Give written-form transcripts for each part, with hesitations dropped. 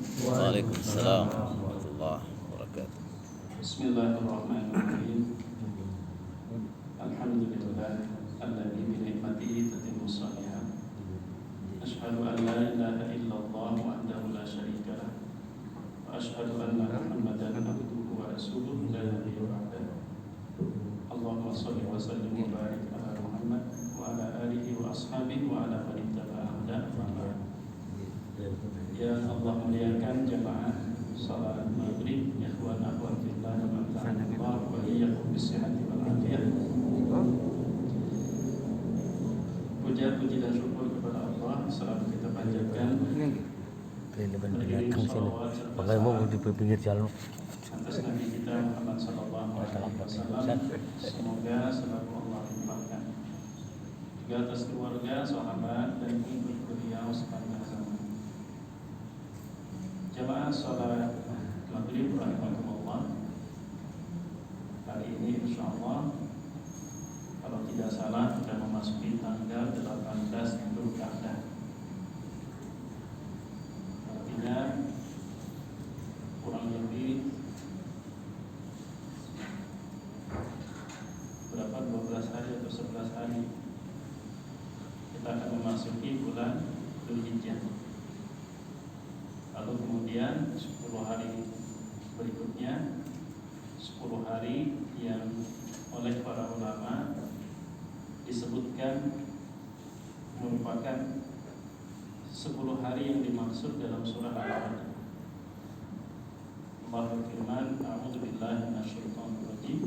Waalaikumsalam warahmatullahi wabarakatuh. Bismillahirrahmanirrahim. Alhamdulillah alladzi bi ni'matihi tatimmu shalihat. Asyhadu an la ilaha illallah wahdahu la syarika lah. Wa asyhadu anna Muhammadan abduhu wa rasuluhu la nabiyya ba'dahu. Allahumma shalli wa sallim wa barik ala Muhammad wa ala alihi wa ashabihi wa ala man ittaba'a hudahu. Ya Allah, muliakan jamaah salat maghrib, ikhwan akhwat fillah, Allah wa iyyakum bisihhati wal afiyah. Puji dan syukur kepada Allah selalu kita panjatkan. Berdiri sholawat serta salam di pinggir jalan. atas Nabi kita Muhammad sallallahu alaihi wasallam. Semoga selalu Allah limpahkan juga atas keluarga, sahabat dan pengikut beliau sepanjang zaman. Jamaah salat maghrib rahimakumullah. Hari ini insyaallah kalau tidak salah sudah memasuki tanggal 18 Dzulqa'dah. Artinya kurang lebih berapa 12 hari atau 11 hari kita akan memasuki bulan Dzulhijjah. Lalu kemudian 10 hari berikutnya 10 hari yang oleh para ulama disebutkan merupakan 10 hari yang dimaksud dalam surah Al-Baqarah. Allah berfirman, A'udzu billahi minasyaitonir rajim,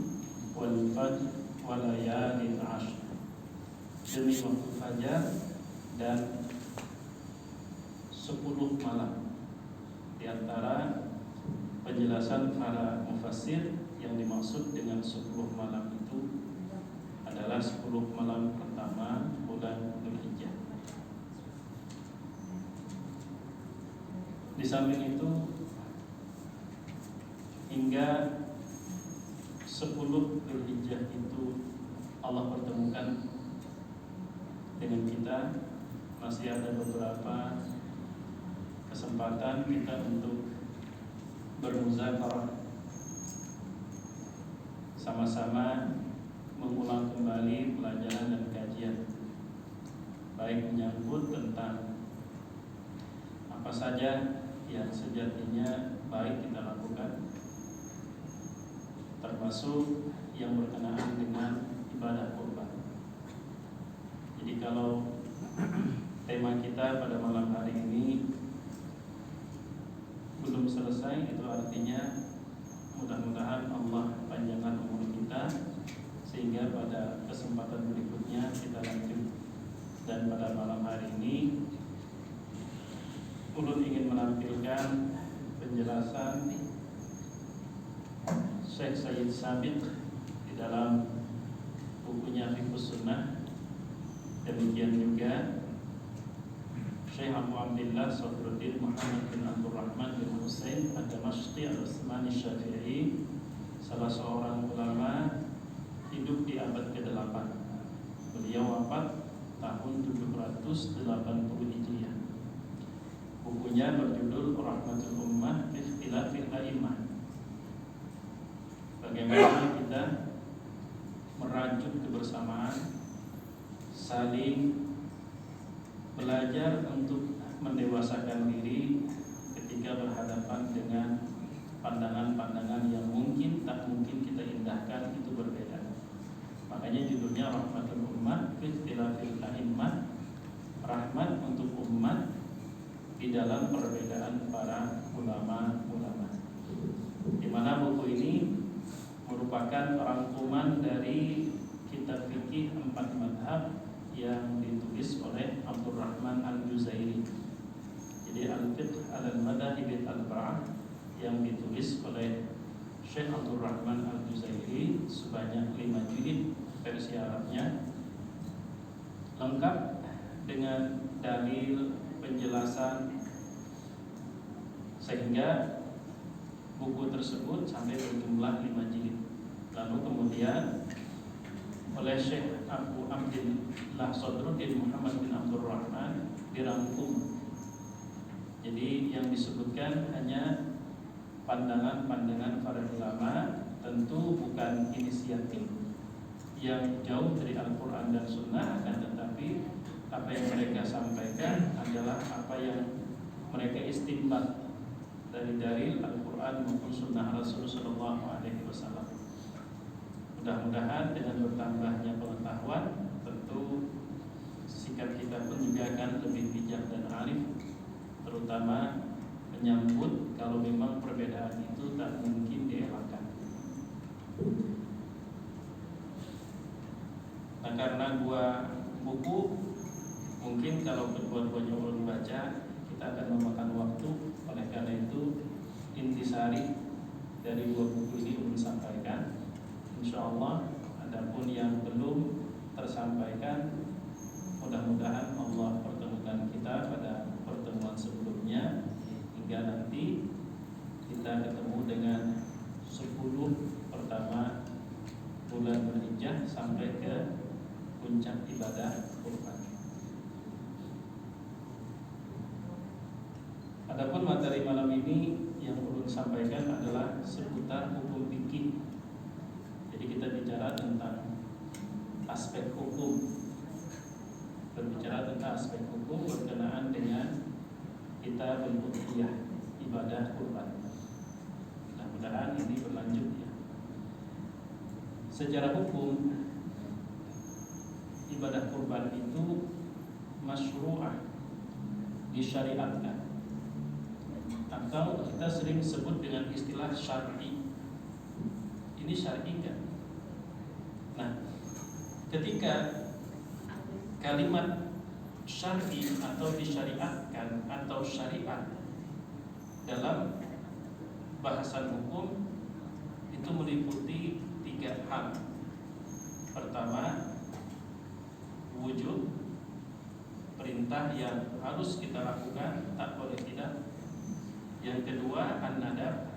wal fajr wa layalin 'ashr. Demi waktu fajar dan 10 malam. Di antara penjelasan para mufassir yang dimaksud dengan 10 malam itu adalah 10 malam pertama bulan Dzulhijjah. Di samping itu hingga 10 Dzulhijjah itu Allah pertemukan dengan kita, masih ada beberapa kesempatan kita untuk bermuzakarah, sama-sama mengulang kembali pelajaran dan kajian, baik menyangkut tentang apa saja yang sejatinya baik kita lakukan, termasuk yang berkenaan dengan ibadah kurban. Jadi kalau tema kita pada malam hari ini belum selesai, itu artinya mudah-mudahan Allah panjangkan umur kita sehingga pada kesempatan berikutnya kita lanjut. Dan pada malam hari ini ulun ingin menampilkan penjelasan Syekh Sayyid Sabiq di dalam bukunya Fiqhus Sunnah. Demikian juga Syekh Abu Abdillah Sadruddin Muhammad bin Abdul Rahman bin Husain Ad-Damashqi Al-Utsmani Syafi'i, salah seorang ulama hidup di abad ke-8. Beliau wafat tahun 780 Hijriah. Bukunya berjudul Rahmatul Ummah fi Ikhtilafil A'immah. Bagaimana kita merajut kebersamaan, saling belajar untuk mendewasakan diri ketika berhadapan dengan pandangan-pandangan yang mungkin tak mungkin kita indahkan, itu berbeda. Makanya judulnya Rahmatul Ummah fi Ikhtilafil A'immah, rahmat untuk umat di dalam perbedaan para ulama-ulama. Di mana buku ini merupakan rangkuman dari kitab fikih 4 mazhab yang ditulis oleh Abdul Rahman Al-Juzairi. Jadi Al-Fiqh Al-Madahib Al-Arba'ah yang ditulis oleh Syekh Abdul Rahman Al-Juzairi sebanyak 5 jilid versi Arabnya, lengkap dengan dalil, penjelasan, sehingga buku tersebut sampai berjumlah 5 jilid. Lalu kemudian oleh Syekh Abu Abdillah Sadruddin Muhammad bin Abdul Rahman dirangkum Jadi yang disebutkan hanya pandangan-pandangan para ulama, tentu bukan inisiatif yang jauh dari Al-Quran dan Sunnah, akan tetapi apa yang mereka sampaikan adalah apa yang mereka istinbat dari dalil Al-Quran maupun Sunnah Rasulullah SAW. Mudah-mudahan dengan bertambahnya pengetahuan, tentu sikap kita pun juga akan lebih bijak dan arif, terutama menyambut kalau memang perbedaan itu tak mungkin dielakkan. Nah, karena dua buku, mungkin kalau kedua-duanya ulun baca, kita akan memakan waktu. Oleh karena itu, intisari dari dua buku ini ulun sampaikan. InsyaAllah, adapun yang belum tersampaikan, mudah-mudahan Allah pertemukan kita pada pertemuan sebelumnya, hingga nanti kita ketemu dengan 10 pertama bulan Dzulhijjah sampai ke puncak ibadah kurban. Adapun materi malam ini yang ulun sampaikan adalah seputar hukum fikih. Jadi kita bicara tentang aspek hukum, berbicara tentang aspek hukum berkenaan dengan kita berudhiyah, ibadah kurban. Mudah-mudahan ini berlanjut ya. Secara hukum, ibadah kurban itu masyru'ah, disyariatkan, atau kita sering sebut dengan istilah syar'i. Ini syar'i kan? Nah, ketika kalimat syar'i atau disyariatkan atau syariat dalam bahasan hukum itu meliputi 3 hal. Pertama, wujud, perintah yang harus kita lakukan, tak boleh tidak. Yang kedua, an-nadab,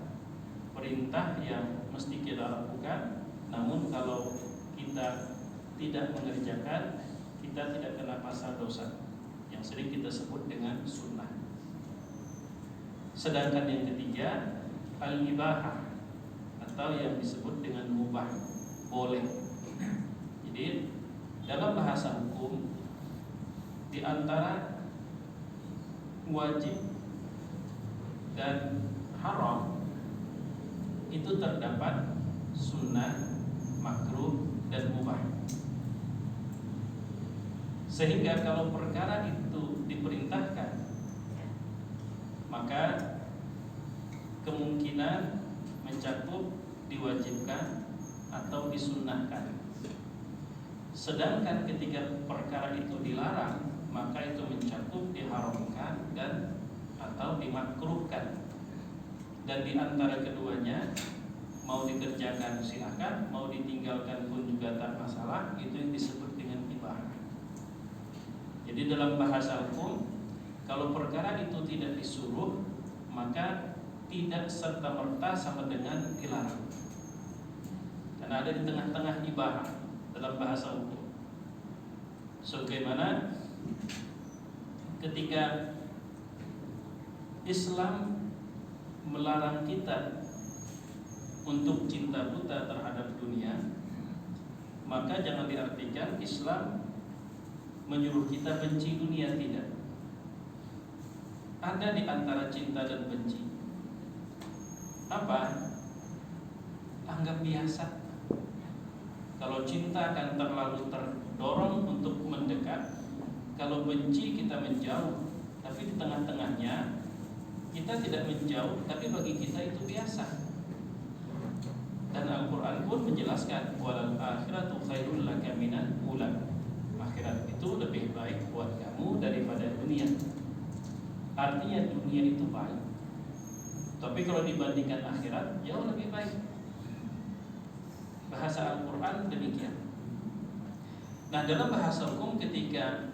perintah yang mesti kita lakukan, namun kalau kita tidak mengerjakan, kita tidak kena pasal dosa, yang sering kita sebut dengan sunnah. Sedangkan yang ketiga, al-ibahah, atau yang disebut dengan mubah, boleh. Jadi dalam bahasa hukum, di antara wajib dan haram itu terdapat sunnah, makruh, dan mubah. Sehingga kalau perkara itu diperintahkan, maka kemungkinan mencakup diwajibkan atau disunnahkan. Sedangkan ketika perkara itu dilarang, maka itu mencakup diharamkan dan atau dimakruhkan. Dan di antara keduanya, mau dikerjakan silakan, mau ditinggalkan pun juga tak masalah. Itu yang disebut dengan ibahah. Jadi dalam bahasa hukum, kalau perkara itu tidak disuruh, maka tidak serta-merta sama dengan dilarang. Karena ada di tengah-tengah ibahah dalam bahasa hukum. Sebagaimana ketika Islam melarang kita untuk cinta buta terhadap dunia, maka jangan diartikan Islam menyuruh kita benci dunia, tidak. Ada di antara cinta dan benci. Apa? Anggap biasa. Kalau cinta akan terlalu terdorong untuk mendekat, kalau benci kita menjauh. Tapi di tengah-tengahnya kita tidak menjauh, tapi bagi kita itu biasa. Dan Al-Quran pun menjelaskan, walal akhiratu khairul laka minal ula. Akhirat itu lebih baik buat kamu daripada dunia. Artinya dunia itu baik, tapi kalau dibandingkan akhirat jauh lebih baik. Bahasa Al-Quran demikian. Nah, dalam bahasa hukum ketika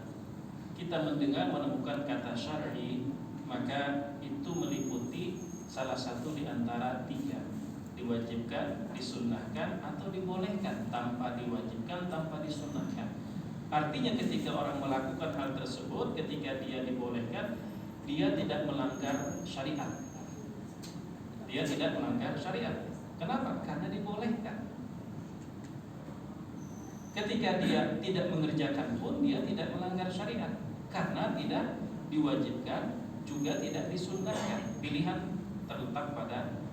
kita mendengar menemukan kata syar'i, maka itu meliputi salah satu di antara 3, diwajibkan, disunnahkan, atau dibolehkan, tanpa diwajibkan, tanpa disunnahkan. Artinya ketika orang melakukan hal tersebut, ketika dia dibolehkan, dia tidak melanggar syariat. Dia tidak melanggar syariat. Kenapa? Karena dibolehkan. Ketika dia tidak mengerjakan pun dia tidak melanggar syariat, karena tidak diwajibkan juga tidak disunnahkan. Pilihan terletak pada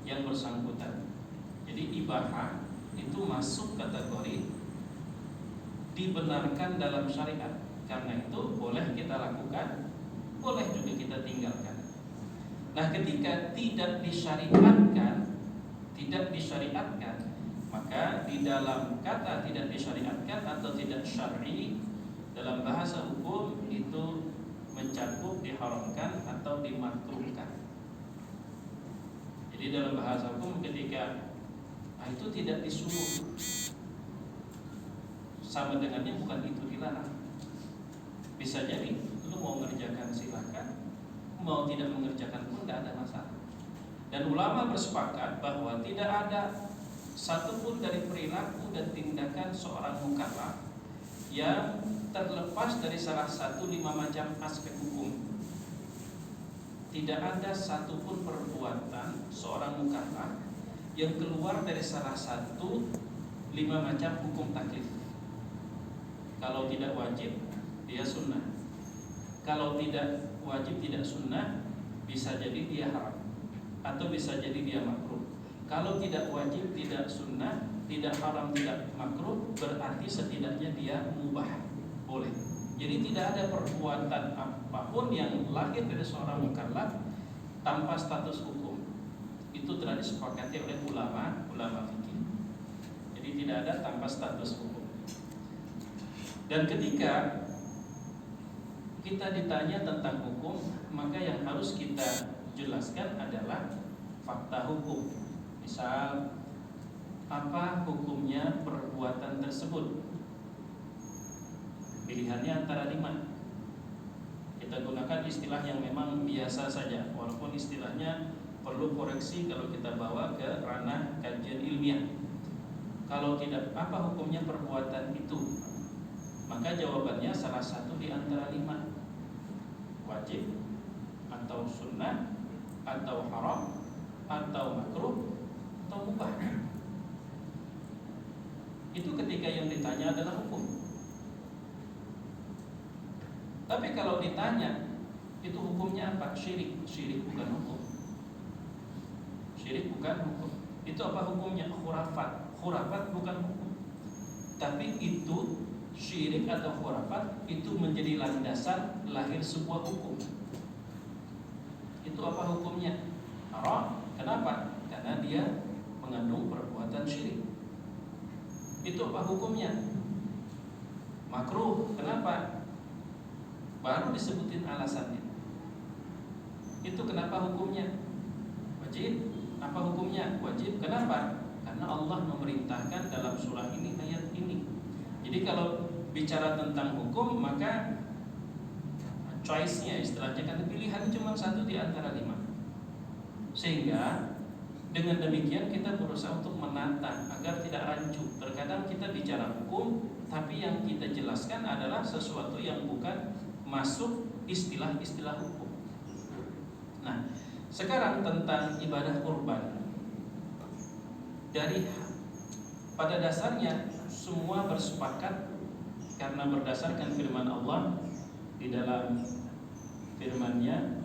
yang bersangkutan. Jadi ibahah itu masuk kategori dibenarkan dalam syariat. Karena itu boleh kita lakukan, boleh juga kita tinggalkan. Nah, ketika tidak disyariatkan, maka di dalam kata tidak disyariatkan atau tidak syar'i dalam bahasa hukum itu mencakup diharamkan atau dimakruhkan. Jadi dalam bahasa hukum ketika itu tidak disuruh, sama dengannya bukan itu dilarang. Bisa jadi lu mau mengerjakan silahkan, mau tidak mengerjakan pun tidak ada masalah. Dan ulama bersepakat bahwa tidak ada satupun dari perilaku dan tindakan seorang mukallaf yang terlepas dari salah satu 5 macam aspek hukum. Tidak ada satupun perbuatan seorang mukallaf yang keluar dari salah satu 5 macam hukum taklif. Kalau tidak wajib, dia sunnah. Kalau tidak wajib, tidak sunnah, bisa jadi dia haram atau bisa jadi dia makruh. Kalau tidak wajib, tidak sunnah, tidak haram, tidak makruh, berarti setidaknya dia mubah, boleh. Jadi tidak ada perbuatan apapun yang lahir dari seorang mukallaf tanpa status hukum. Itu telah disepakati oleh ulama fikih. Jadi tidak ada tanpa status hukum. Dan ketika kita ditanya tentang hukum, maka yang harus kita jelaskan adalah fakta hukum. Misal, apa hukumnya perbuatan tersebut? Pilihannya antara 5. Kita gunakan istilah yang memang biasa saja, walaupun istilahnya perlu koreksi kalau kita bawa ke ranah kajian ilmiah. Kalau tidak, apa hukumnya perbuatan itu? Maka jawabannya salah satu di antara 5. Wajib, atau sunnah, atau haram, atau makruh, atau mubah. Itu ketika yang ditanya adalah hukum. Tapi kalau ditanya itu hukumnya apa? Syirik. Syirik bukan hukum. Syirik bukan hukum. Itu apa hukumnya? Khurafat. Khurafat bukan hukum. Tapi itu syirik atau khurafat itu menjadi landasan lahir sebuah hukum. Itu apa hukumnya? Haram. Kenapa? Karena dia mengandung perbuatan syirik. Itu apa hukumnya? Makruh. Kenapa? Baru disebutin alasannya. Itu kenapa hukumnya? Wajib. Apa hukumnya? Wajib. Kenapa? Karena Allah memerintahkan dalam surah ini, ayat ini. Jadi kalau bicara tentang hukum, maka choice-nya, istilahnya kan pilihan cuma satu di antara 5. Sehingga dengan demikian kita berusaha untuk menantang agar tidak rancu. Terkadang kita bicara hukum, tapi yang kita jelaskan adalah sesuatu yang bukan masuk istilah-istilah hukum. Nah, sekarang tentang ibadah kurban. Dari pada dasarnya semua bersepakat karena berdasarkan firman Allah di dalam firman-Nya,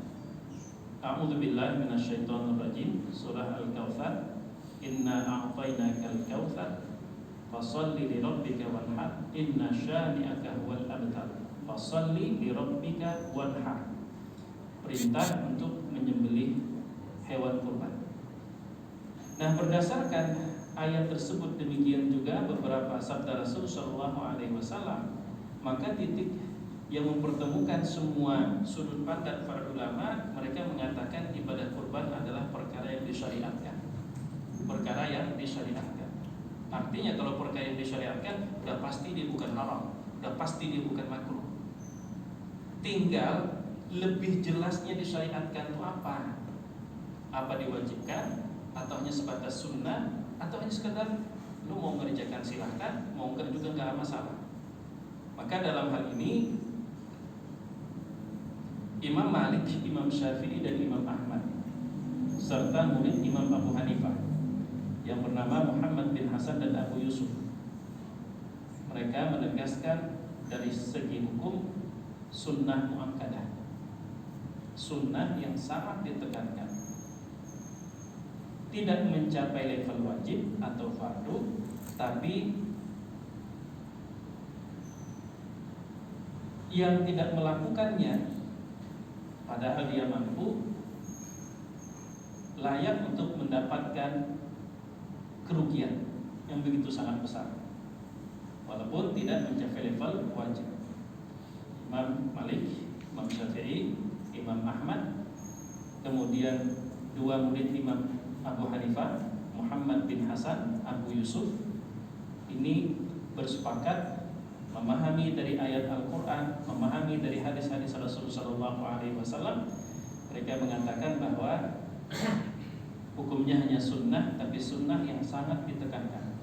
A'udzubillahi minasyaitonirrajim, surah Al-Kautsar, Inna a'tainakal kautsar fasholli lirabbika wanhar inna syani'aka huwal abtar. Fasholli lirabbika wanhar. Perintah untuk menyembelih hewan kurban. Nah, berdasarkan ayat tersebut demikian juga beberapa sabda Rasul sallallahu alaihi wasallam, maka titik yang mempertemukan semua sudut pandang para ulama, mereka mengatakan ibadah kurban adalah perkara yang disyariatkan. Perkara yang disyariatkan. Artinya kalau perkara yang disyariatkan, udah pasti dia bukan haram, udah pasti dia bukan makruh. Tinggal lebih jelasnya disyariatkan itu apa? Apa diwajibkan? Atau hanya sebatas sunnah? Atau hanya sekedar lu mau mengerjakan silahkan, mau enggak juga enggak masalah. Maka dalam hal ini Imam Malik, Imam Syafi'i dan Imam Ahmad, serta murid Imam Abu Hanifah yang bernama Muhammad bin Hasan dan Abu Yusuf. Mereka menegaskan dari segi hukum sunnah muakkadah, sunnah yang sangat ditekankan, tidak mencapai level wajib atau fardu, tapi yang tidak melakukannya padahal dia mampu layak untuk mendapatkan kerugian yang begitu sangat besar walaupun tidak mencapai level wajib. Imam Malik, Imam Syafi'i, Imam Ahmad, kemudian dua murid Imam Abu Hanifah, Muhammad bin Hasan, Abu Yusuf, ini bersepakat memahami dari ayat Al-Quran, memahami dari hadis-hadis Rasulullah SAW. Mereka mengatakan bahwa hukumnya hanya sunnah, tapi sunnah yang sangat ditekankan.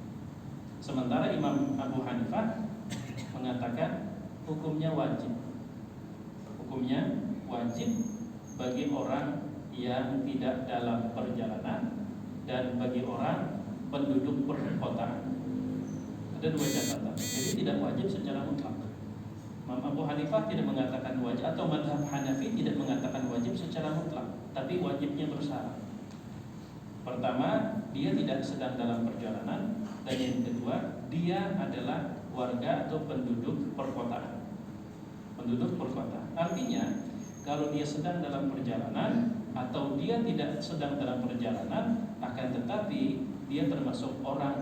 Sementara Imam Abu Hanifah mengatakan hukumnya wajib. Hukumnya wajib bagi orang yang tidak dalam perjalanan dan bagi orang penduduk perkotaan. Ada dua catatan. Jadi tidak wajib secara mutlak. Imam Abu Hanifah tidak mengatakan wajib, atau mazhab Hanafi tidak mengatakan wajib secara mutlak, tapi wajibnya bersyarat. Pertama, dia tidak sedang dalam perjalanan, dan yang kedua, dia adalah warga atau penduduk perkotaan. Penduduk perkotaan. Artinya, kalau dia sedang dalam perjalanan atau dia tidak sedang dalam perjalanan, akan tetapi dia termasuk orang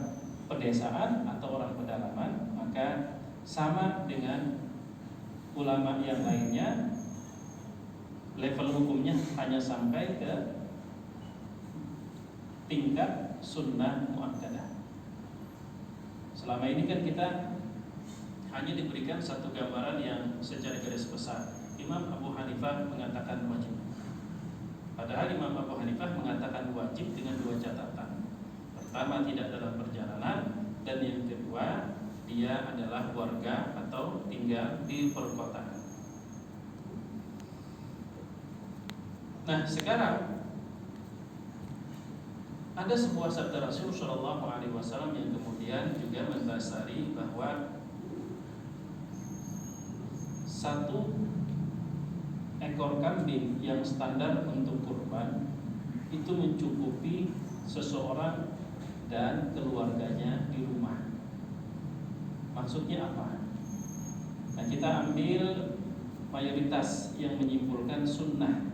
pedesaan atau orang pedalaman, maka sama dengan ulama yang lainnya, level hukumnya hanya sampai ke tingkat sunnah muakkadah. Selama ini kan kita hanya diberikan satu gambaran yang secara garis besar. Imam Abu Hanifah mengatakan wajib, padahal Imam Abu Hanifah mengatakan wajib dengan dua catatan. Pertama, tidak dalam perjalanan, dan yang kedua, dia adalah warga atau tinggal di perkotaan. Nah, sekarang ada sebuah sabda Rasul Shallallahu Alaihi Wasallam yang kemudian juga mendasari bahwa satu ekor kambing yang standar untuk kurban itu mencukupi seseorang dan keluarganya di rumah. Maksudnya apa? Nah, kita ambil mayoritas yang menyimpulkan sunnah.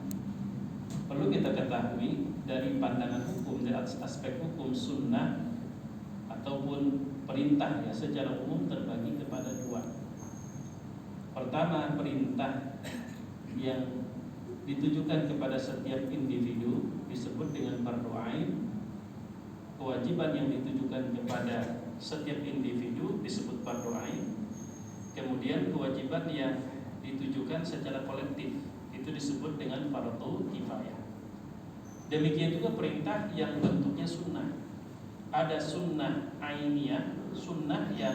Perlu kita ketahui dari pandangan hukum, dari aspek hukum, sunnah ataupun perintah ya secara umum terbagi kepada dua. Pertama, perintah yang ditujukan kepada setiap individu disebut dengan fardhu ain. Kewajiban yang ditujukan kepada setiap individu disebut fardhu ain. Kemudian kewajiban yang ditujukan secara kolektif itu disebut dengan fardhu kifayah. Demikian juga perintah yang bentuknya sunnah. Ada sunnah ainiyah, sunnah yang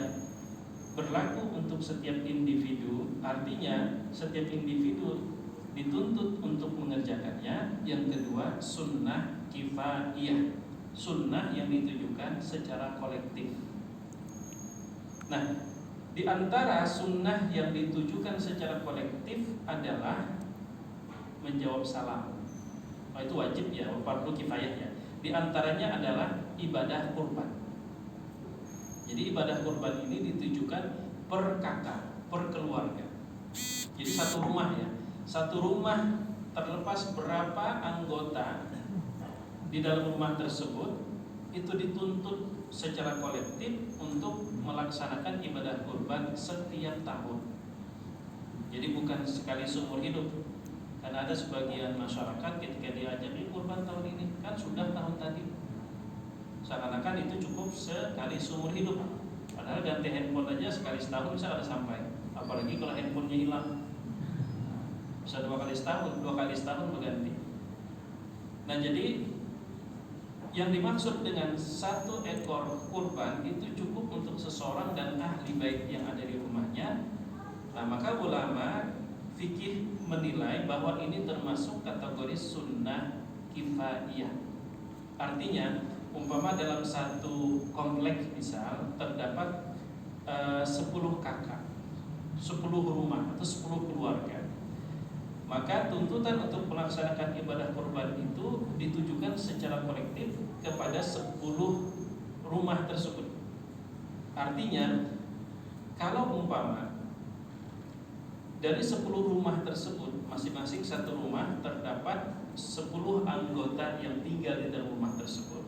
berlaku untuk setiap individu, artinya setiap individu dituntut untuk mengerjakannya. Yang kedua, sunnah kifayah, sunnah yang ditujukan secara kolektif. Nah, di antara sunnah yang ditujukan secara kolektif adalah menjawab salam. Itu wajib ya, fardhu kifayah ya. Di antaranya adalah ibadah kurban. Jadi ibadah kurban ini ditujukan per kakak, per keluarga. Jadi satu rumah ya, satu rumah terlepas berapa anggota di dalam rumah tersebut, itu dituntut secara kolektif untuk melaksanakan ibadah kurban setiap tahun. Jadi bukan sekali seumur hidup. Karena ada sebagian masyarakat ketika diajak kurban tahun ini, kan sudah tahun tadi, seakan-akan itu cukup sekali seumur hidup. Padahal ganti handphone aja sekali setahun bisa ada sampai. Apalagi kalau handphonenya hilang, bisa 2 kali setahun berganti. Nah, jadi yang dimaksud dengan satu ekor kurban itu cukup untuk seseorang dan ahli bait yang ada di rumahnya. Nah, maka ulama fikih menilai bahwa ini termasuk kategori sunnah kifaiyah. Artinya umpama dalam satu kompleks misal terdapat 10 kakak, 10 rumah atau 10 keluarga, maka tuntutan untuk melaksanakan ibadah kurban itu ditujukan secara kolektif kepada 10 rumah tersebut. Artinya kalau umpama dari 10 rumah tersebut masing-masing satu rumah terdapat 10 anggota yang tinggal di dalam rumah tersebut,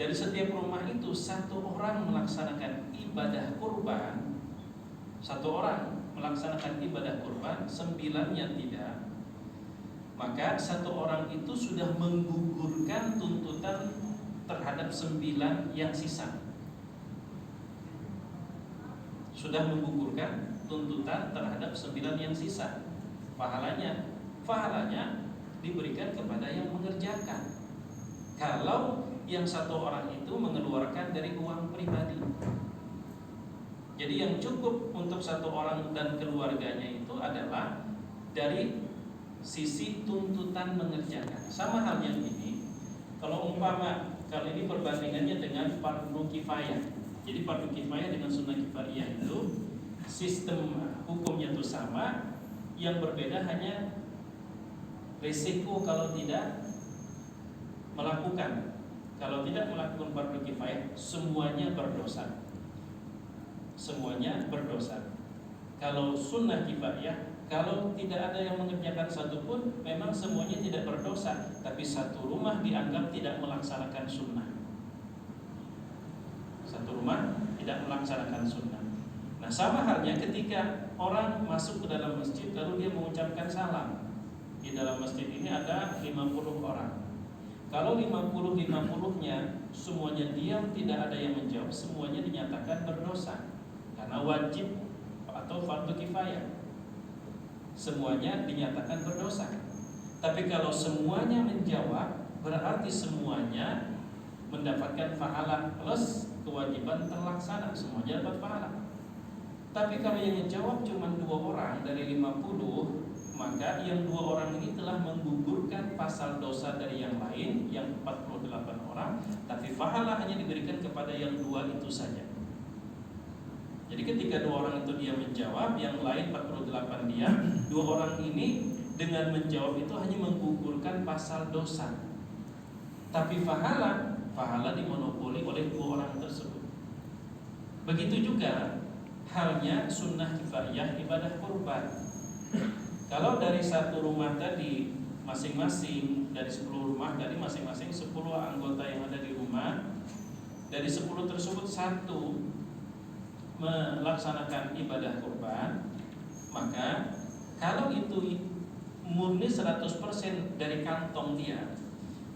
dari setiap rumah itu satu orang melaksanakan ibadah kurban, satu orang melaksanakan ibadah kurban, 9-nya tidak, maka satu orang itu sudah menggugurkan tuntutan terhadap 9 yang sisa. Sudah menggugurkan tuntutan terhadap 9 yang sisa. Pahalanya diberikan kepada yang mengerjakan. Kalau yang satu orang itu mengeluarkan dari uang pribadi. Jadi yang cukup untuk satu orang dan keluarganya itu adalah dari sisi tuntutan mengerjakan. Sama halnya ini, kalau ini perbandingannya dengan fardu kifayah. Jadi fardu kifayah dengan sunnah kifaiyah itu sistem hukumnya itu sama, yang berbeda hanya risiko kalau tidak melakukan. Kalau tidak melakukan fardu kifayah, semuanya berdosa. Semuanya berdosa. Kalau sunnah kifayah, kalau tidak ada yang mengerjakan satu pun, memang semuanya tidak berdosa, tapi satu rumah dianggap tidak melaksanakan sunnah. Satu rumah tidak melaksanakan sunnah. Nah, sama halnya ketika orang masuk ke dalam masjid lalu dia mengucapkan salam. Di dalam masjid ini ada 50 orang. Kalau 50-50-nya semuanya diam, tidak ada yang menjawab, semuanya dinyatakan berdosa. Karena wajib atau fardu kifayah, semuanya dinyatakan berdosa. Tapi kalau semuanya menjawab, berarti semuanya mendapatkan pahala plus kewajiban terlaksana, semuanya dapat pahala. Tapi kalau yang menjawab cuma 2 orang dari 50, maka yang 2 orang ini telah menggugurkan pasal dosa dari yang lain, yang 48 orang, tapi pahala hanya diberikan kepada yang 2 itu saja. Jadi ketika 2 orang itu dia menjawab, yang lain 48 diam, 2 orang ini dengan menjawab itu hanya menggugurkan pasal dosa. Tapi pahala dimonopoli oleh 2 orang tersebut. Begitu juga halnya sunnah kifaiyah ibadah kurban. Kalau dari satu rumah tadi masing-masing dari 10 rumah, dari masing-masing 10 anggota yang ada di rumah, dari 10 tersebut satu melaksanakan ibadah kurban, maka kalau itu murni 100% dari kantong dia,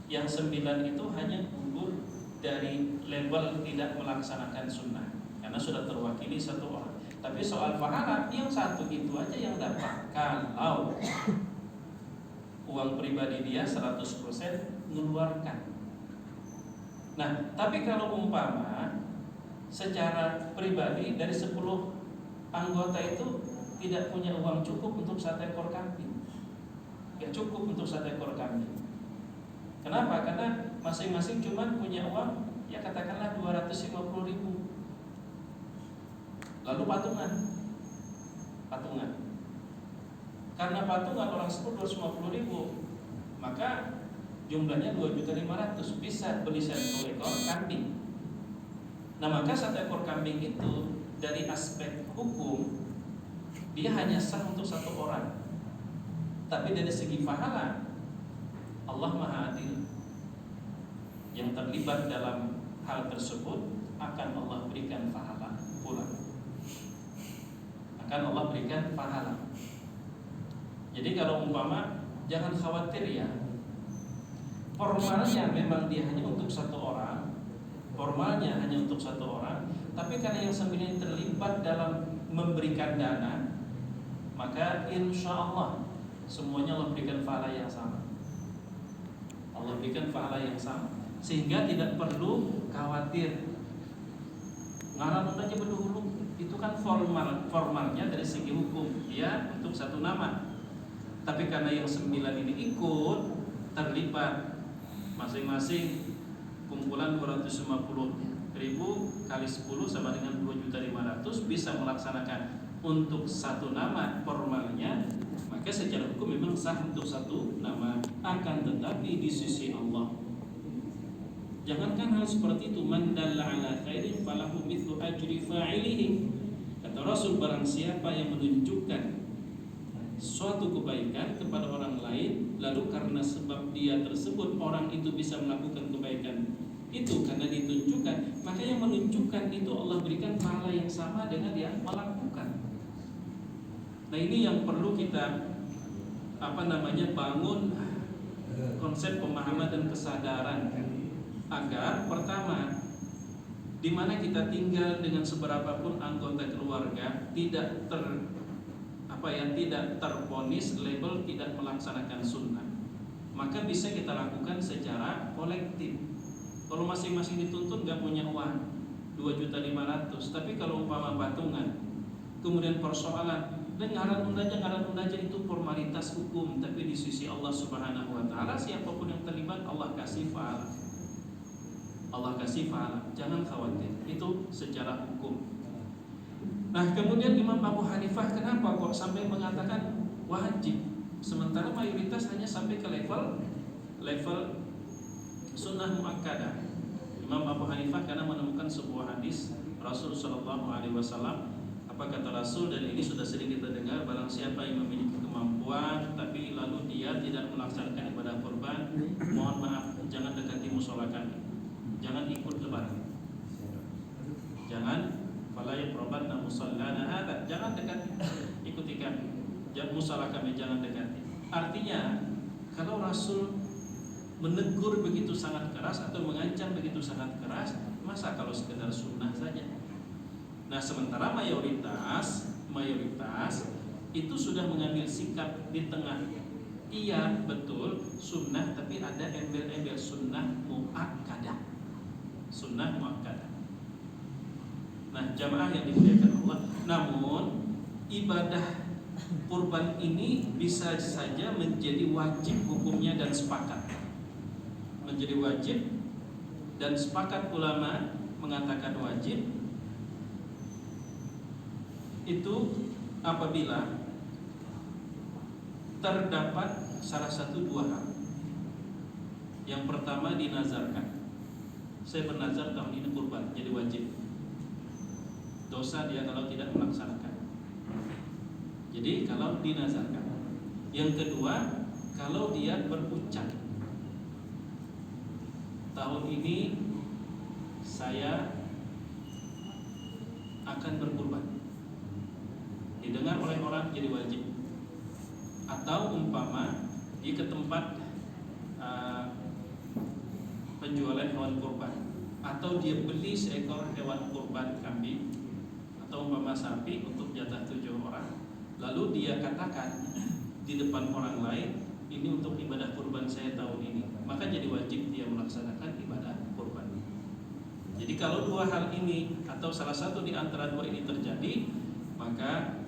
yang 9 itu hanya gugur dari label tidak melaksanakan sunnah, karena sudah terwakili satu orang. Tapi soal pahala, yang satu itu aja yang dapat kalau uang pribadi dia 100% mengeluarkan. Nah, tapi kalau umpama secara pribadi dari 10 anggota itu tidak punya uang cukup untuk 1 ekor kambing, ya cukup untuk 1 ekor kambing. Kenapa? Karena masing-masing cuma punya uang, ya katakanlah 250.000. Lalu patungan. Karena patungan orang 10 250.000, maka jumlahnya 2.500.000, bisa beli 1 ekor kambing. Nah, maka 1 ekor kambing itu dari aspek hukum dia hanya sah untuk 1 orang. Tapi dari segi pahala, Allah Maha Adil. Yang terlibat dalam hal tersebut akan Allah berikan pahala pula. Akan Allah berikan pahala. Jadi kalau umpama, jangan khawatir ya, formalnya memang dia hanya untuk 1 orang, formalnya hanya untuk 1 orang, tapi karena yang 9 terlibat dalam memberikan dana, maka insya Allah semuanya Allah berikan pahala yang sama. Allah berikan pahala yang sama, sehingga tidak perlu khawatir. Ngaran aja berdulu, itu kan formalnya dari segi hukum ya untuk satu nama. Tapi karena yang 9 ini ikut terlibat, masing-masing kumpulan 250.000 kali 10 sama dengan 2.500.000 bisa melaksanakan untuk satu nama formalnya, maka secara hukum memang sah untuk satu nama. Akan tetapi di sisi Allah, jangankan hal seperti itu, man dalla ala khairin falahu mithlu ajri fa'ilihi. Kata Rasul, barang siapa yang menunjukkan suatu kebaikan kepada orang lain, lalu karena sebab dia tersebut orang itu bisa melakukan kebaikan itu karena ditunjukkan, maka yang menunjukkan itu Allah berikan pahala yang sama dengan yang melakukan. Nah, ini yang perlu kita bangun konsep pemahaman dan kesadaran agar pertama, di mana kita tinggal dengan seberapapun anggota keluarga tidak terponis label tidak melaksanakan sunnah, maka bisa kita lakukan secara kolektif. Kalau masing-masing dituntut nggak punya uang 2.500.000, tapi kalau umpama patungan, kemudian persoalan dan ngaran undaja itu formalitas hukum, tapi di sisi Allah Subhanahu wa taala siapapun yang terlibat Allah kasih pahala. Jangan khawatir, itu secara hukum. Nah, kemudian Imam Abu Hanifah kenapa kok sampai mengatakan wajib, sementara mayoritas hanya sampai ke level sunnah muakkadah. Imam Abu Hanifah karena menemukan sebuah hadis Rasul Shallallahu Alaihi Wasallam. Apa kata Rasul, dan ini sudah sering kita dengar, barang siapa yang memiliki kemampuan tapi lalu dia tidak melaksanakan ibadah kurban, mohon maaf, jangan dekati musola kami, jangan ikut lebaran, jangan fala yaqrabanna musallana hada, jangan dekati, ikuti kami, jangan musola kami, jangan dekati. Artinya kalau Rasul menegur begitu sangat keras atau mengancam begitu sangat keras, masa kalau sekedar sunnah saja? Nah, sementara mayoritas itu sudah mengambil sikap di tengah. Iya, betul, sunnah, tapi ada embel-embel sunnah muakkadah. Nah, jamaah yang dimuliakan Allah, namun ibadah kurban ini bisa saja menjadi wajib hukumnya dan sepakat. Menjadi wajib dan sepakat ulama mengatakan wajib itu apabila terdapat salah satu dua hal. Yang pertama dinazarkan, saya bernazar tahun ini kurban, jadi wajib. Dosa dia kalau tidak melaksanakan. Jadi kalau dinazarkan. Yang kedua, kalau dia berucap, tahun ini saya akan berkurban, didengar oleh orang jadi wajib. Atau umpama dia ke tempat penjualan hewan kurban, atau dia beli seekor hewan kurban kambing atau umpama sapi untuk jatah 7 orang, lalu dia katakan di depan orang lain, ini untuk ibadah kurban saya tahun ini, maka jadi wajib dia melaksanakan ibadah kurban. Jadi kalau dua hal ini atau salah satu di antara dua ini terjadi, maka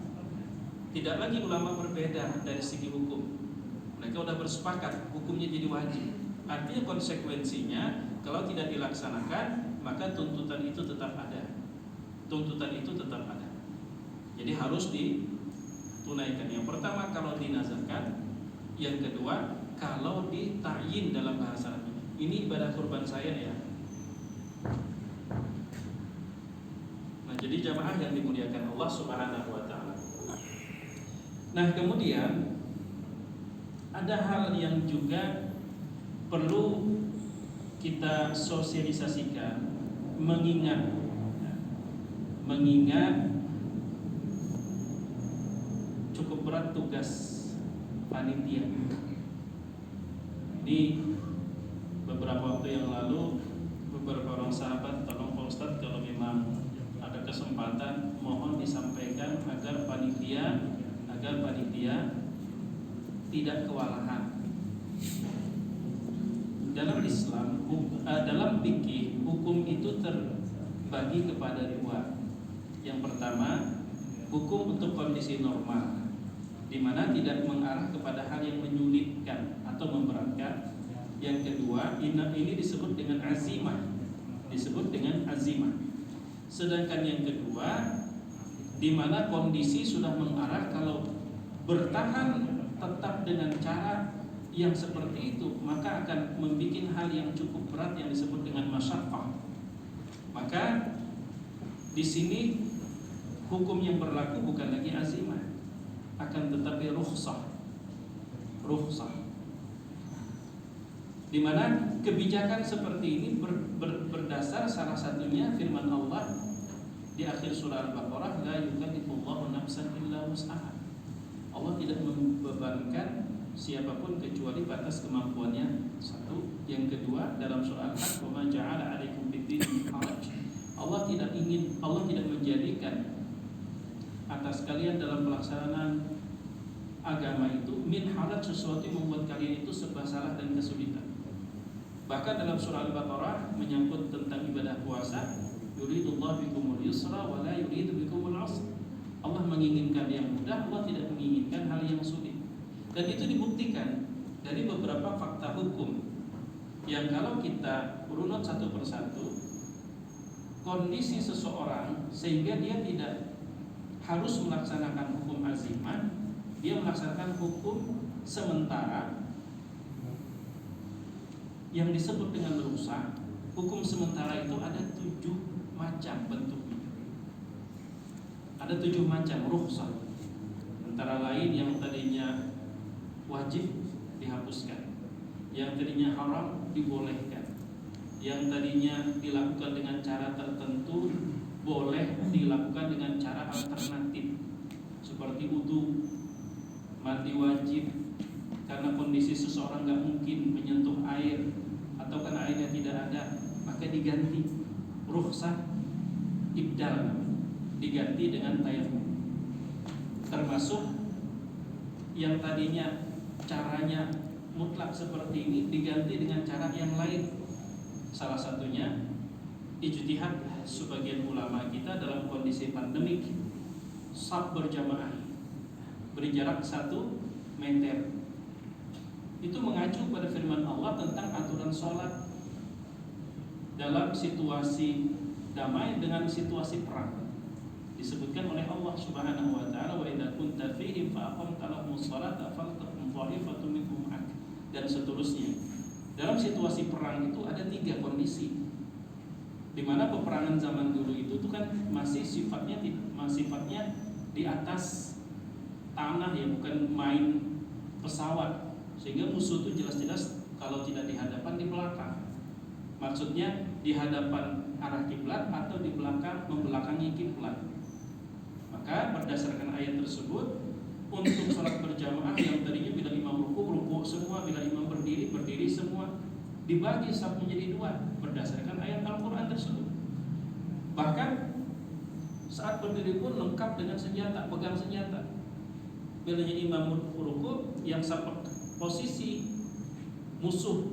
tidak lagi ulama berbeda dari segi hukum. Mereka sudah bersepakat hukumnya jadi wajib. Artinya konsekuensinya kalau tidak dilaksanakan, maka tuntutan itu tetap ada. Jadi harus ditunaikan. Yang pertama kalau dinazarkan, yang kedua kalau dita'yin dalam bahasa Arab. Ini ibadah kurban saya ya. Nah, jadi jamaah yang dimuliakan Allah Subhanahu wa taala. Nah, kemudian ada hal yang juga perlu kita sosialisasikan, mengingat cukup berat tugas panitia. Di beberapa waktu yang lalu, beberapa orang sahabat, tolong Pak Ustadz kalau memang ada kesempatan, mohon disampaikan agar panitia tidak kewalahan. Dalam Islam, dalam fikih, hukum itu terbagi kepada dua. Yang pertama, hukum untuk kondisi normal, di mana tidak mengarah kepada hal yang menyulitkan atau memberatkan. Yang kedua, ini disebut dengan azimah, Sedangkan yang kedua, di mana kondisi sudah mengarah kalau bertahan tetap dengan cara yang seperti itu, maka akan membuat hal yang cukup berat yang disebut dengan masyaqqah. Maka di sini hukum yang berlaku bukan lagi azimah, akan tetapi rukhsah. Di mana kebijakan seperti ini berdasar salah satunya firman Allah di akhir surah Al-Baqarah, la yukallifullahu nafsan illa wus'aha. Allah tidak membebankan siapapun kecuali batas kemampuannya. Satu. Yang kedua, dalam surah Al-Hajj, wa ma ja'ala 'alaikum fid-din min haraj. Allah tidak menjadikan atas kalian dalam pelaksanaan agama itu min haraj, sesuatu yang membuat kalian itu serba salah dan kesulitan. Bahkan dalam surah Al-Baqarah menyangkut tentang ibadah puasa, yuridullahu bikumul yusra wa la yuridu bikumul usra. Allah menginginkan yang mudah, Allah tidak menginginkan hal yang sulit. Dan itu dibuktikan dari beberapa fakta hukum yang kalau kita runut satu persatu, kondisi seseorang sehingga dia tidak harus melaksanakan hukum azimah, dia melaksanakan hukum sementara yang disebut dengan rukhsah. Hukum sementara itu ada 7 macam bentuknya. Ada 7 macam rukhsah. Antara lain yang tadinya wajib dihapuskan, yang tadinya haram dibolehkan, yang tadinya dilakukan dengan cara tertentu boleh dilakukan dengan cara alternatif, seperti wudu, mandi wajib karena kondisi seseorang nggak mungkin menyentuh air atau karena airnya tidak ada, maka diganti rukhsah ibdal, diganti dengan tayamum. Termasuk yang tadinya caranya mutlak seperti ini diganti dengan cara yang lain. Salah satunya ijtihad sebagian ulama kita dalam kondisi pandemik, shaf berjamaah berjarak 1 meter. Itu mengacu pada firman Allah tentang aturan sholat dalam situasi damai dengan situasi perang. Disebutkan oleh Allah Subhanahu wa taala, wa idza kunta fihim fa aqamta lahumus sholata faltaqum ta'ifatun minhum ma'ak, dan seterusnya. Dalam situasi perang itu ada 3 kondisi. Di mana peperangan zaman dulu itu kan masih sifatnya di atas tanah ya, bukan main pesawat. Sehingga musuh itu jelas-jelas kalau tidak di hadapan, di belakang. Maksudnya di hadapan arah kiblat atau di belakang membelakangi kiblat. Maka berdasarkan ayat tersebut, untuk sholat berjamaah yang tadinya bila imam ruku semua, bila imam berdiri semua, dibagi saf menjadi 2 berdasarkan ayat Al-Quran tersebut. Bahkan saat berdiri pun lengkap dengan senjata, pegang senjata. Bila imam ruku yang posisi musuh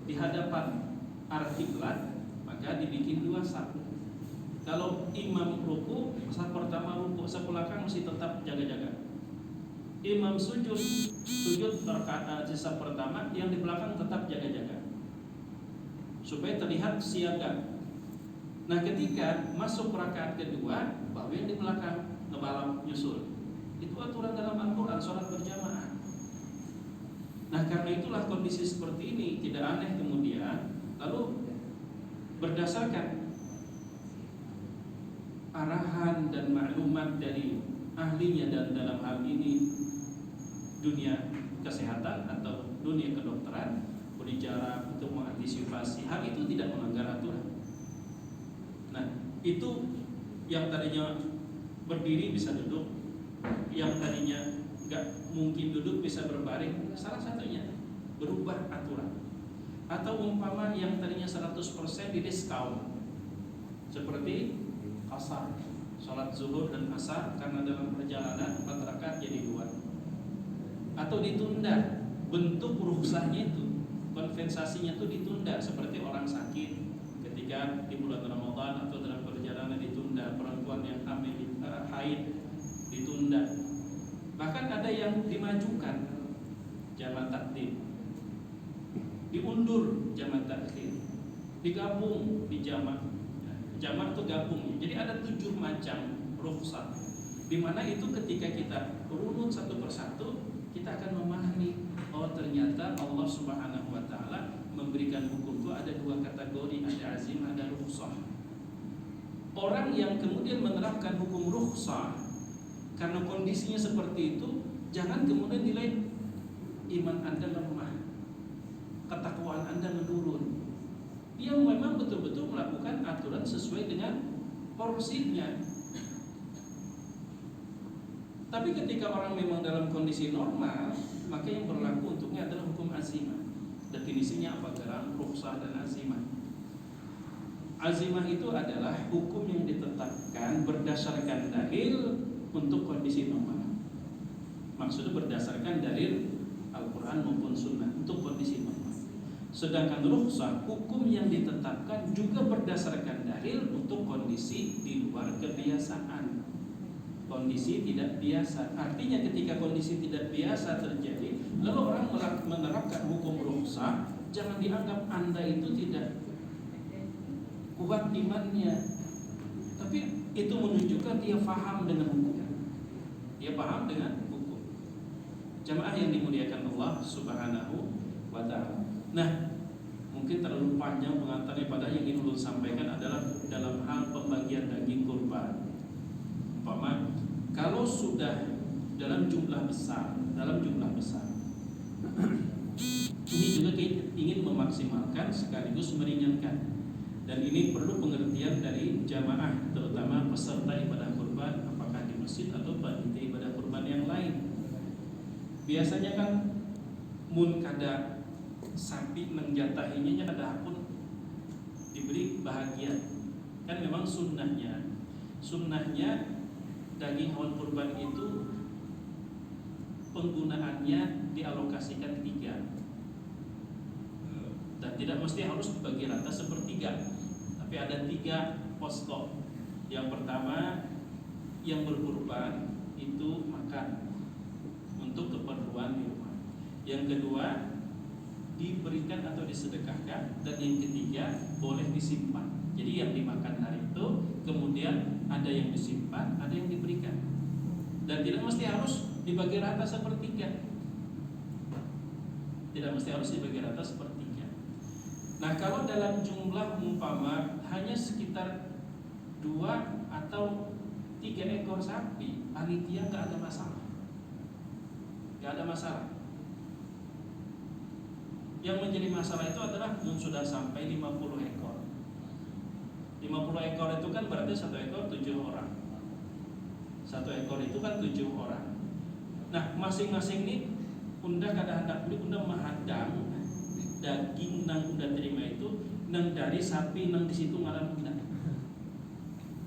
di hadapan arah kiblat, maka dibikin 2 saf. Kalau imam ruku, saf pertama ruku, saf belakang mesti tetap jaga-jaga. Imam sujud rakaat saf pertama, yang di belakang tetap jaga-jaga supaya terlihat siaga. Nah, ketika masuk rakaat kedua, baru yang di belakang ngebalap nyusul. Itu aturan dalam Al-Quran sholat berjamaah. Nah, karena itulah kondisi seperti ini tidak aneh kemudian lalu berdasarkan arahan dan maklumat dari ahlinya, dan dalam hal ini dunia kesehatan atau dunia kedokteran berbicara untuk mengantisipasi hal itu tidak melanggar aturan. Nah, itu yang tadinya berdiri bisa duduk, yang tadinya nggak mungkin duduk bisa berbaring, salah satunya berubah aturan. Atau umpama yang tadinya 100% di diskon, seperti asar, sholat zuhur dan asar karena dalam perjalanan 4 rakaat jadi 2, atau ditunda. Bentuk rukhsahnya itu, kompensasinya itu ditunda, seperti orang sakit ketika ketika di bulan Ramadan atau dalam perjalanan ditunda, perempuan yang hamil haid ditunda. Bahkan ada yang dimajukan jamak takdim, diundur jamak takhir, digabung di jamak. Jamak itu gabung. Jadi ada 7 macam rukhsah, di mana itu ketika kita runut satu persatu, kita akan memahami oh ternyata Allah Subhanahu wa taala memberikan hukum itu ada 2 kategori, ada azim, ada rukhsah. Orang yang kemudian menerapkan hukum rukhsah karena kondisinya seperti itu, jangan kemudian nilai iman Anda lemah, ketakwaan Anda menurun. Dia memang betul-betul melakukan aturan sesuai dengan porsinya. Tapi ketika orang memang dalam kondisi normal, maka yang berlaku untuknya adalah hukum azimah. Definisinya apa sekarang? Rukhsah dan azimah. Azimah itu adalah hukum yang ditetapkan berdasarkan dalil untuk kondisi normal. Maksudnya berdasarkan dalil Al-Quran maupun Sunnah untuk kondisi normal. Sedangkan rukhsah, hukum yang ditetapkan juga berdasarkan dalil untuk kondisi di luar kebiasaan, kondisi tidak biasa. Artinya ketika kondisi tidak biasa terjadi, lalu orang menerapkan hukum rukhsah, jangan dianggap Anda itu tidak kuat imannya, tapi itu menunjukkan dia paham dengan hukum. Dia paham dengan hukum. Jamaah yang dimuliakan Allah Subhanahu wa ta'ala. Nah, mungkin terlalu panjang pengantarnya, padahal yang ingin ulun sampaikan adalah dalam hal pembagian daging kurban. Umpama kalau sudah dalam jumlah besar, ini juga ingin memaksimalkan sekaligus meringankan. Dan ini perlu pengertian dari jamaah, terutama peserta ibadah kurban, apakah di masjid atau panitia ibadah kurban yang lain. Biasanya kan mun kada sapi menjatahinya kada pun diberi bahagian. Kan memang sunnahnya daging hewan kurban itu penggunaannya dialokasikan 3, dan tidak mesti harus dibagi rata sepertiga, tapi ada 3 posko. Yang pertama, yang berkurban itu makan untuk keperluan di rumah. Yang kedua, diberikan atau disedekahkan. Dan yang ketiga, boleh disimpan. Jadi yang dimakan hari itu kemudian ada yang disimpan, ada yang diberikan. Dan tidak mesti harus dibagi rata sepertiga. Nah, kalau dalam jumlah umpama hanya sekitar 2 atau 3 ekor sapi, panitia nggak ada masalah. Yang menjadi masalah itu adalah sudah sampai 50 ekor. 50 ekor itu kan berarti 1 ekor 7 orang. 1 ekor itu kan 7 orang. Nah, masing-masing ini unda kada hendak beli, unda menghadang daging nang unda terima itu nang dari sapi nang di situ ngaran unda.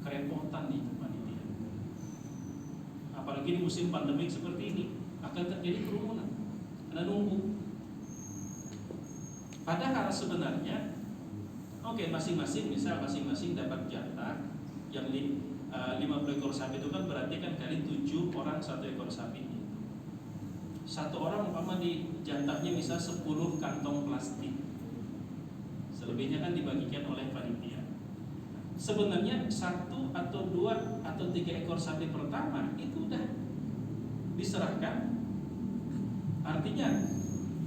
Kerepotan nih panitia. Apalagi di musim pandemik seperti ini akan terjadi kerumunan. Anda nunggu. Padahal sebenarnya masing-masing dapat jatah yang 50 ekor sapi itu kan berarti kan kali 7 orang 1 ekor sapi. 1 orang umpama di jatahnya bisa 10 kantong plastik. Selebihnya kan dibagikan oleh panitia. Sebenarnya 1 atau 2 atau 3 ekor sapi pertama itu udah diserahkan. Artinya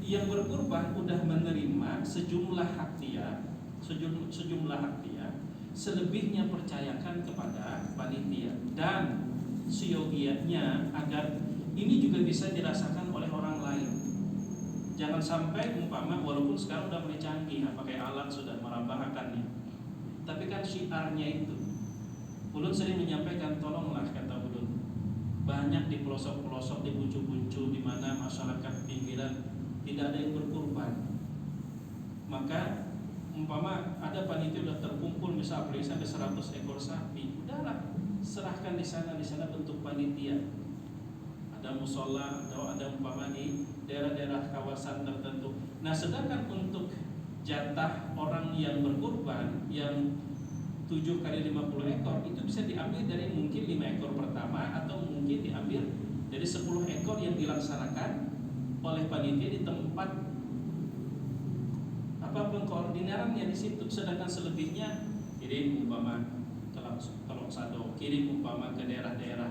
yang berkurban udah menerima sejumlah hak dia, selebihnya percayakan kepada panitia. Dan seyogianya agar ini juga bisa dirasakan oleh orang lain. Jangan sampai umpama walaupun sekarang udah mulai canggih, pakai alat sudah merabahakannya, tapi kan syiarnya itu. Ulun sering menyampaikan, tolonglah kata ulun, banyak di pelosok-pelosok, di bucu-bucu, di mana masyarakat pinggiran tidak ada yang berkurban. Maka umpama ada panitia udah terkumpul misalnya ada 100 ekor sapi, udahlah serahkan di sana bentuk panitia. Ada musola atau ada umpama di daerah-daerah kawasan tertentu. Nah, sedangkan untuk jatah orang yang berkurban yang 7 kali 50 ekor itu bisa diambil dari mungkin 5 ekor pertama, atau mungkin diambil dari 10 ekor yang dilaksanakan oleh panitia di tempat pengkoordinarannya di situ. Sedangkan selebihnya kirim umpama kalau sado, kirim umpama ke daerah-daerah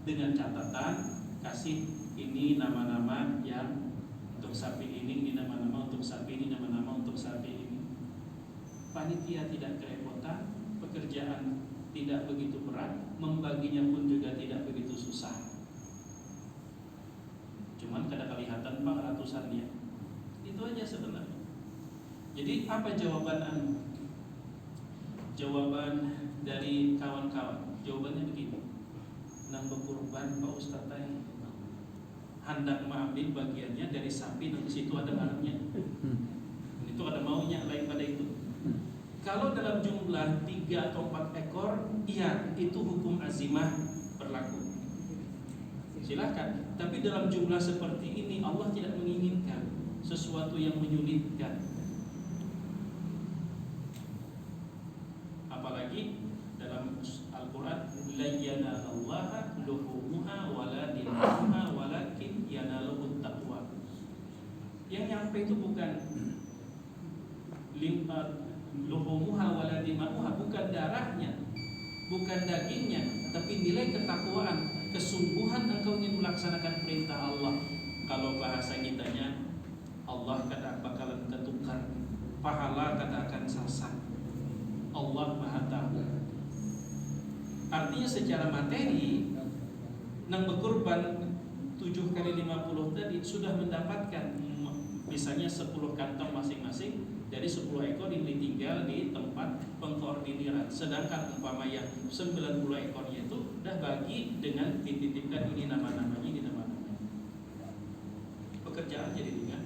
dengan catatan kasih ini nama-nama yang untuk sapi ini nama-nama untuk sapi ini, nama-nama untuk sapi ini. Panitia tidak kerepotan, pekerjaan tidak begitu berat, membaginya pun juga tidak begitu susah. Cuman kada kelihatan Pak ratusannya. Itu aja sebenarnya. Jadi apa jawaban jawaban dari kawan-kawan? Jawabannya begini. Nang berkurban Pak Ustaz tanya, hendak mengambil bagiannya dari sapi, dan di situ ada marahnya. Itu ada maunya, lain pada itu. Kalau dalam jumlah 3 atau 4 ekor, iya itu hukum azimah berlaku. Silakan. Tapi dalam jumlah seperti ini Allah tidak menginginkan sesuatu yang menyulitkan. Apalagi dalam Al-Quran, la yanalallaha luhumuha wala dimaha walakin yanaluhut taqwa. Yang nyampe itu bukan luhumuha wala dimaha, bukan darahnya, bukan dagingnya, tapi nilai ketakwaan, kesungguhan engkau ingin melaksanakan perintah Allah. Kalau bahasa kitanya, Allah kada bakalan ketukar, pahala kada akan sasak. Allah Maha Tahu. Artinya secara materi nang berkurban 7 kali 50 tadi sudah mendapatkan misalnya 10 kantong masing-masing dari 10 ekor yang ditinggal di tempat pengkoordiniran. Sedangkan umpama yang 90 ekornya itu udah bagi dengan dititipkan ini nama-namanya, ini nama-namanya. Pekerjaan jadi ringan.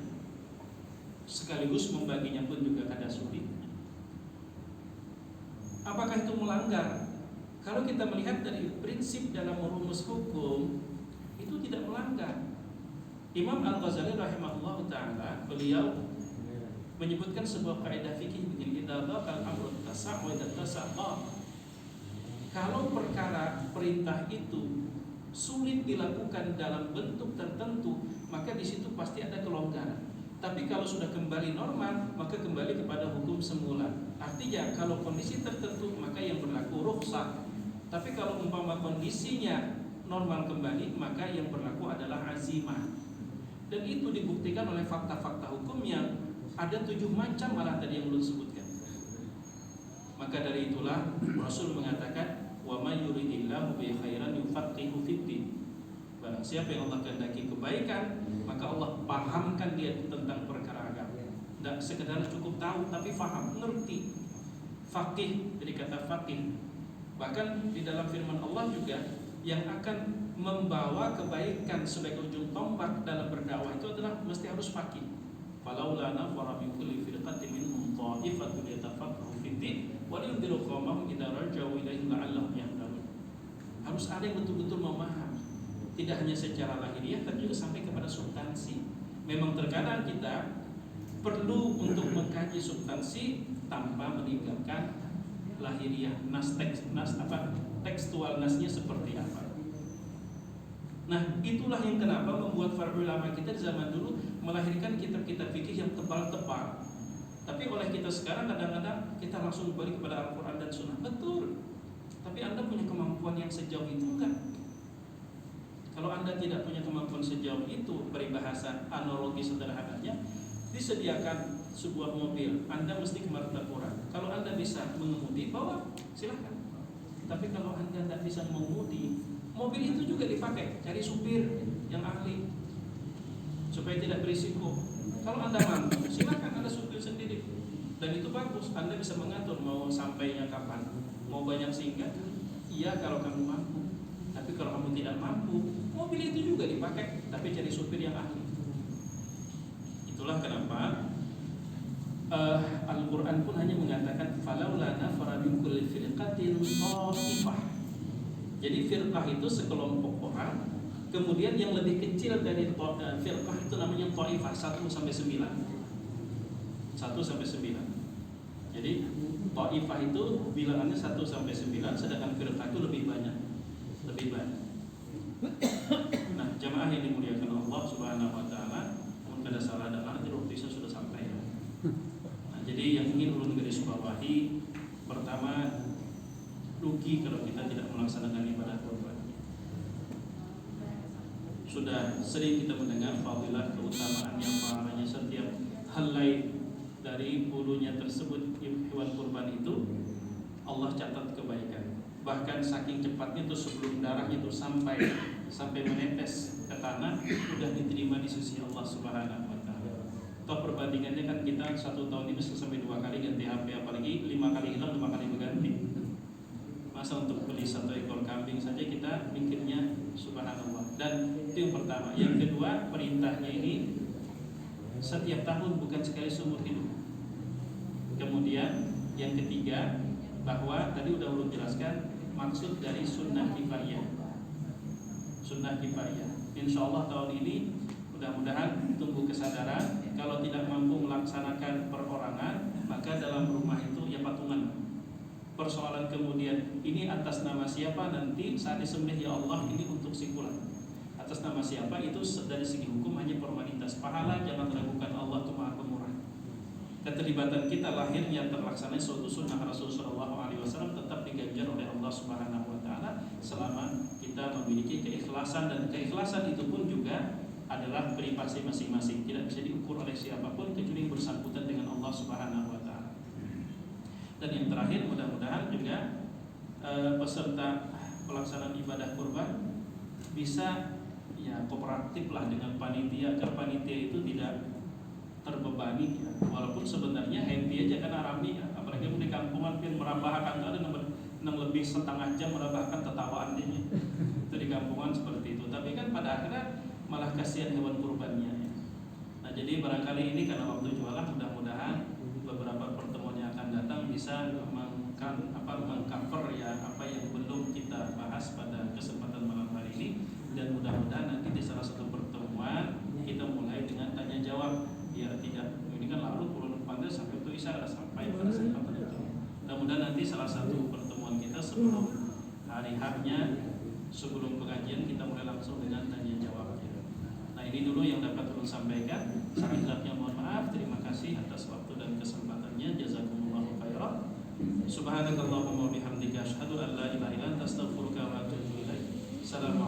Sekaligus membaginya pun juga kada sulit. Apakah itu melanggar? Kalau kita melihat dari prinsip dalam merumus hukum, itu tidak melanggar. Imam Al-Ghazali rahimahullah ta'ala, beliau menyebutkan sebuah kaidah fikih begini, idza dhaqal amru tasa' wa idza tasaqa. Kalau perkara perintah itu sulit dilakukan dalam bentuk tertentu, maka di situ pasti ada kelonggaran. Tapi kalau sudah kembali normal, maka kembali kepada hukum semula. Artinya kalau kondisi tertentu, maka yang berlaku rukhsah. Tapi kalau umpama kondisinya normal kembali, maka yang berlaku adalah azimah. Dan itu dibuktikan oleh fakta-fakta hukum yang ada 7 macam malah tadi yang belum sebutkan. Maka dari itulah Rasul mengatakan, wa may yuridillahu bi khairan yufaqihu fid-din. Barang siapa yang Allah kehendaki kebaikan, maka Allah pahamkan dia tentang perkara agama. Tidak sekedar cukup tahu, tapi faham, ngerti. Faqih, dari kata faqih. Bahkan di dalam firman Allah juga, yang akan membawa kebaikan sebagai ujung tombak dalam berdakwah itu adalah mesti harus faqih. Falaula nafara min kulli firqatin minhum ta'ifatun yatafaqahu fid-din wa liyunziru qaumahum idza raja'u ilaihi la'allahum yahtadun. Harus ada yang betul-betul memahami, tidak hanya secara lahiriah tapi juga sampai kepada substansi. Memang terkadang kita perlu untuk mengkaji substansi tanpa meninggalkan lahiriah, tekstual nasnya seperti apa. Nah, itulah yang kenapa membuat para ulama kita di zaman dulu melahirkan kitab-kitab fikih yang tebal-tebal. Tapi oleh kita sekarang kadang-kadang kita langsung balik kepada Al-Quran dan Sunnah. Betul. Tapi Anda punya kemampuan yang sejauh itu enggak? Kalau Anda tidak punya kemampuan sejauh itu, peribahasa analogi sederhananya, disediakan sebuah mobil, Anda mesti ke Martapura. Kalau Anda bisa mengemudi, bawa, silakan. Tapi kalau Anda tidak bisa mengemudi, mobil itu juga dipakai, cari supir yang ahli supaya tidak berisiko. Kalau Anda mampu, silakan Anda supir sendiri. Dan itu bagus, Anda bisa mengatur mau sampainya kapan, mau banyak singgah. Iya kalau kamu mampu. Tapi kalau kamu tidak mampu, mobil itu juga dipakai, tapi cari supir yang ahli. Itulah kenapa Al-Quran pun hanya mengatakan falaula nafara min kulli firqatin ta'ifah. Jadi firqah itu sekelompok orang. Kemudian yang lebih kecil dari firqah itu namanya ta'ifah, 1 sampai 9. 1 sampai 9. Jadi Taifah itu bilangannya 1 sampai 9, sedangkan firqah itu lebih banyak. Nah, jamaah yang dimuliakan Allah Subhanahu wa taala, namun kada salah dengar di waktu itu sudah sampai ya. Nah, jadi yang ingin ulun garis bawahi, pertama, rugi kalau kita tidak melaksanakan ibadah kurban. Sudah sering kita mendengar fadilah, keutamaan yang pahalanya setiap helai dari bulunya tersebut hewan kurban itu Allah catat kebaikan. Bahkan saking cepatnya itu sebelum darahnya itu sampai menetes ke tanah sudah diterima di sisi Allah Subhanahu wa taala. Toh perbandingannya kan kita 1 tahun ini sampai 2 kali ganti HP, apalagi 5 kali hilang 5 kali berganti. Masa untuk beli 1 ekor kambing saja kita mikirnya subhanallah. Dan itu yang pertama. Yang kedua, perintahnya ini setiap tahun, bukan sekali seumur hidup. Kemudian yang ketiga, bahwa tadi udah ulun jelaskan maksud dari sunnah kifayah. Insya Allah tahun ini mudah-mudahan tumbuh kesadaran, kalau tidak mampu melaksanakan perorangan, maka dalam rumah itu ya patungan. Persoalan kemudian ini atas nama siapa, nanti saat disembelih ya Allah ini untuk simpulan. Atas nama siapa itu dari segi hukum hanya formalitas. Pahala jangan ragukan, Allah itu Maha Pemurah. Keterlibatan kita lahirnya terlaksana suatu sunnah Rasulullah SAW tetap diganjar oleh Allah Subhanahu wa taala selama kita memiliki keikhlasan, dan keikhlasan itu pun juga adalah privasi masing-masing, tidak bisa diukur oleh siapapun kecuali bersangkutan dengan Allah Subhanahu wa taala. Dan yang terakhir, mudah-mudahan juga peserta pelaksanaan ibadah kurban bisa ya kooperatif lah dengan panitia, agar panitia itu tidak terbebani ya. Walaupun sebenarnya happy aja karena rame ya. Apalagi di kampungan pun merambahkan ada yang lebih setengah jam merambahkan tetawaan dia. Itu di kampungan seperti itu. Tapi kan pada akhirnya malah kasihan hewan kurbannya ya. Nah, jadi barangkali ini karena waktu jualan, mudah-mudahan beberapa pertemuan yang akan datang bisa mengcover ya apa yang belum kita bahas pada kesempatan malam hari ini. Dan mudah-mudahan nanti di salah satu pertemuan kita mulai dengan tanya jawab, biar tidak ini kan lalu pulau pantai sampai itu Isya ada sampai pada kesempatan itu. Mudah-mudahan nanti salah satu pertemuan kita sebelum hari H-nya, sebelum pengajian, kita mulai langsung dengan tanya jawabnya. Nah, ini dulu yang dapat ulun sampaikan. Salah-salahnya mohon maaf. Terima kasih atas waktu dan kesempatannya. Jazakumullahu khairan. Subhanakallahumma wa bihamdika asyhadu an la ilaha illa anta astaghfiruka wa atubu ilaik. Assalamualaikum.